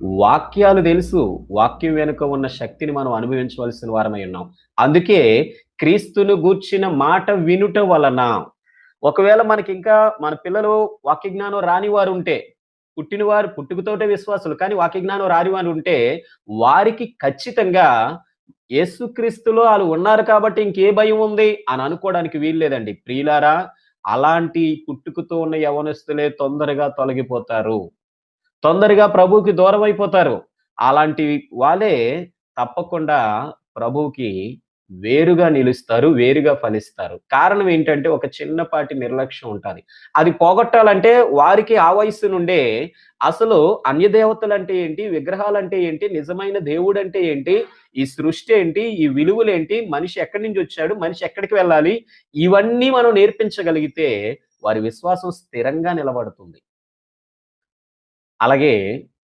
వాక్యాలు తెలుసు. వాక్యం వెనుక ఉన్న శక్తిని మనం అనుభవించవలసిన వారమై ఉన్నాం. అందుకే క్రీస్తును గూర్చిన మాట వినుట వలన ఒకవేళ మనకింకా మన పిల్లలు వాక్య జ్ఞానం రాని వారుంటే, పుట్టినవారు పుట్టుకతోటే విశ్వాసులు. కానీ వాక్య జ్ఞానం రాని వారుంటే, వారికి ఖచ్చితంగా యేసుక్రీస్తులో ఆళ్ళు ఉన్నారు కాబట్టి ఇంకే భయం ఉంది అని అనుకోవడానికి వీల్లేదండి. ప్రియులారా, అలాంటి పుట్టుకతో ఉన్న యవ్వనస్తులే తొందరగా తొలగిపోతారు. తొందరగా ప్రభువుకి దూరమైపోతారు. అలాంటి వాళ్ళే తప్పకుండా ప్రభువుకి వేరుగా నిలుస్తారు. వేరుగా ఫలిస్తారు. కారణం ఏంటంటే ఒక చిన్నపాటి నిర్లక్ష్యం ఉంటది. అది పోగొట్టాలంటే వారికి ఆ వయస్సు నుండే అసలు అన్యదేవతలంటే ఏంటి? విగ్రహాలంటే ఏంటి? నిజమైన దేవుడంటే ఏంటి? ఈ సృష్టి ఏంటి? ఈ విలువలేంటి? మనిషి ఎక్కడి నుంచొచ్చాడు? మనిషి ఎక్కడికి వెళ్ళాలి? ఇవన్నీ మనం నేర్పించగలిగితే వారి విశ్వాసం స్థిరంగా నిలబడుతుంది. అలాగే